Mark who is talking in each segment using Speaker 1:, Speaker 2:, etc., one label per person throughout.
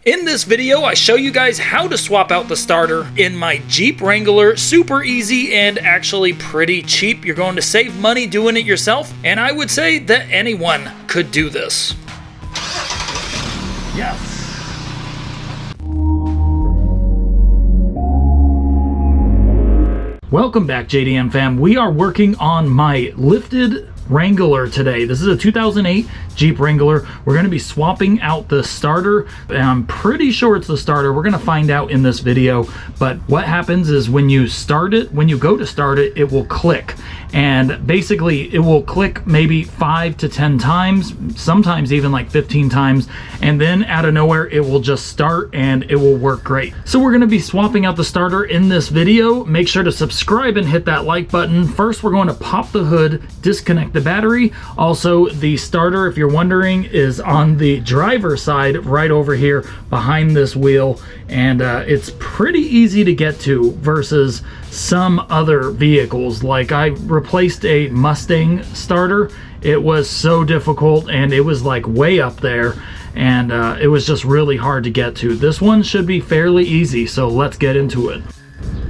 Speaker 1: In this video, I show you guys how to swap out the starter in my Jeep Wrangler. Super easy and actually pretty cheap. You're going to save money doing it yourself, and I would say that anyone could do this. Yes. Welcome back, JDM fam. We are working on my lifted Wrangler today. This is a 2008 Jeep Wrangler. We're going to be swapping out the starter, and I'm pretty sure it's the starter. We're going to find out in this video, but what happens is when you start it, when you go to start it, it will click, and basically it will click maybe 5 to 10 times, sometimes even like 15 times, and then out of nowhere it will just start and it will work great. So we're going to be swapping out the starter in this video. Make sure to subscribe and hit that like button. First, we're going to pop the hood, disconnect the battery. Also, the starter, if you're wondering, is on the driver's side right over here behind this wheel, and it's pretty easy to get to versus some other vehicles. Like, I replaced a Mustang starter. It was so difficult and it was like way up there, and it was just really hard to get to. This one should be fairly easy, so let's get into it.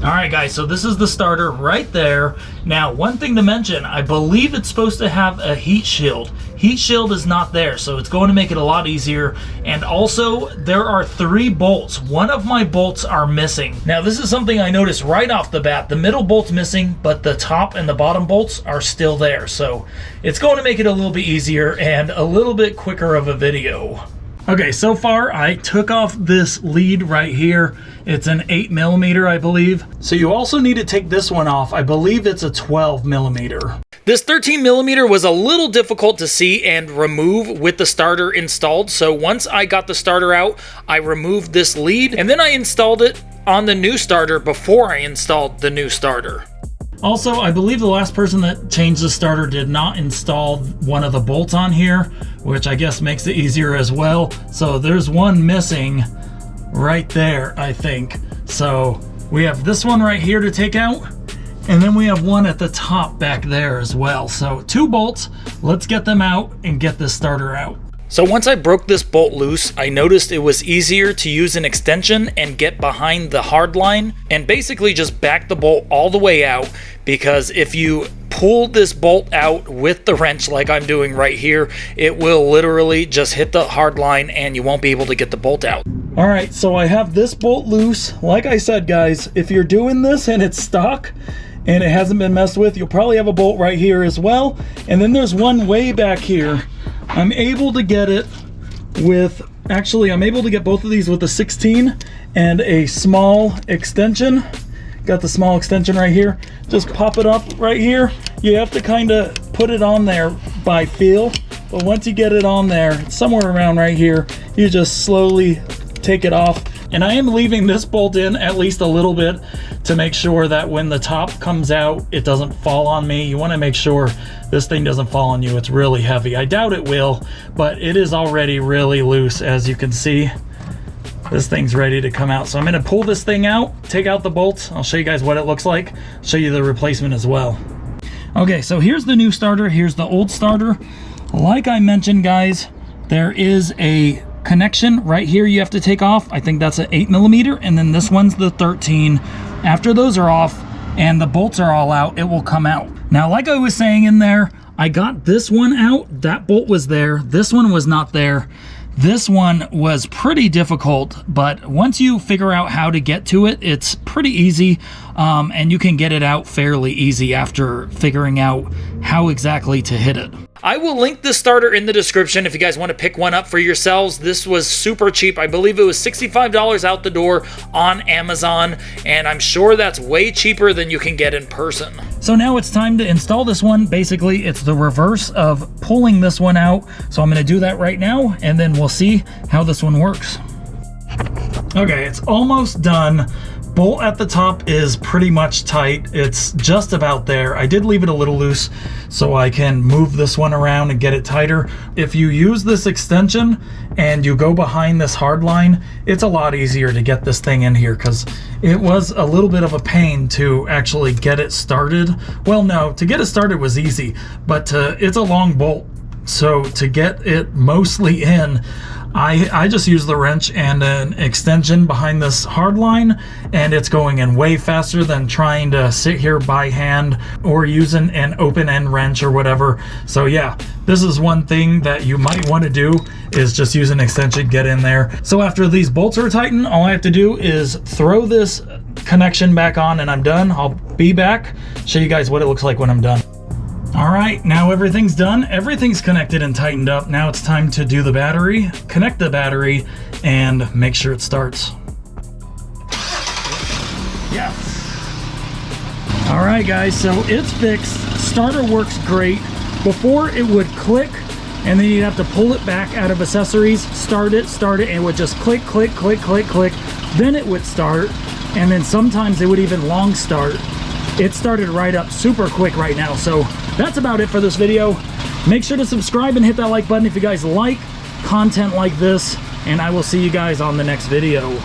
Speaker 1: Alright guys, so this is the starter right there. Now, one thing to mention, I believe it's supposed to have a heat shield. Heat shield is not there, so it's going to make it a lot easier. And also, there are 3 bolts. One of my bolts are missing. Now, this is something I noticed right off the bat. The middle bolt's missing, but the top and the bottom bolts are still there. So it's going to make it a little bit easier and a little bit quicker of a video. Okay, so far I took off this lead right here. It's an 8mm, I believe. So you also need to take this one off. I believe it's a 12mm. This 13mm was a little difficult to see and remove with the starter installed. So once I got the starter out, I removed this lead and then I installed it on the new starter before I installed the new starter. Also, I believe the last person that changed the starter did not install one of the bolts on here, which I guess makes it easier as well. So there's one missing right there, I think. So we have this one right here to take out, and then we have one at the top back there as well. So 2 bolts, let's get them out and get this starter out. So once I broke this bolt loose, I noticed it was easier to use an extension and get behind the hard line and basically just back the bolt all the way out, because if you pull this bolt out with the wrench like I'm doing right here, it will literally just hit the hard line and you won't be able to get the bolt out. All right, so I have this bolt loose. Like I said, guys, if you're doing this and it's stock and it hasn't been messed with, you'll probably have a bolt right here as well. And then there's one way back here. I'm able to get it with, actually I'm able to get both of these with a 16 and a small extension. Got the small extension right here. Just pop it up right here. You have to kind of put it on there by feel, but once you get it on there, somewhere around right here, you just slowly take it off. And I am leaving this bolt in at least a little bit to make sure that when the top comes out, it doesn't fall on me. You want to make sure this thing doesn't fall on you. It's really heavy. I doubt it will, but it is already really loose, as you can see. This thing's ready to come out. So I'm going to pull this thing out, take out the bolts. I'll show you guys what it looks like. Show you the replacement as well. Okay, so here's the new starter. Here's the old starter. Like I mentioned, guys, there is a connection right here you have to take off. I think that's an 8mm, and then this one's the 13. After those are off and the bolts are all out, it will come out. Now, like I was saying in there, I got this one out. That bolt was there. This one was not there. This one was pretty difficult, but once you figure out how to get to it, it's pretty easy, and you can get it out fairly easy after figuring out how exactly to hit it. I will link this starter in the description if you guys want to pick one up for yourselves. This was super cheap. I believe it was $65 out the door on Amazon, and I'm sure that's way cheaper than you can get in person. So now it's time to install this one. Basically, it's the reverse of pulling this one out. So I'm going to do that right now, and then we'll see how this one works. Okay, it's almost done. Bolt at the top is pretty much tight. It's just about there. I did leave it a little loose so I can move this one around and get it tighter. If you use this extension and you go behind this hard line, it's a lot easier to get this thing in here, because it was a little bit of a pain to actually get it started. Well, no, to get it started was easy, but it's a long bolt. So to get it mostly in, I just use the wrench and an extension behind this hard line, and it's going in way faster than trying to sit here by hand or using an open end wrench or whatever. So yeah, this is one thing that you might want to do, is just use an extension, get in there. So after these bolts are tightened, all I have to do is throw this connection back on and I'm done. I'll be back, show you guys what it looks like when I'm done. All right, now everything's done. Everything's connected and tightened up. Now it's time to do the battery, connect the battery, and make sure it starts. Yes. All right, guys, so it's fixed. Starter works great. Before it would click, and then you'd have to pull it back out of accessories, start it, and it would just click, click, click, click, click. Then it would start, and then sometimes it would even long start. It started right up super quick right now. So that's about it for this video. Make sure to subscribe and hit that like button if you guys like content like this, and I will see you guys on the next video.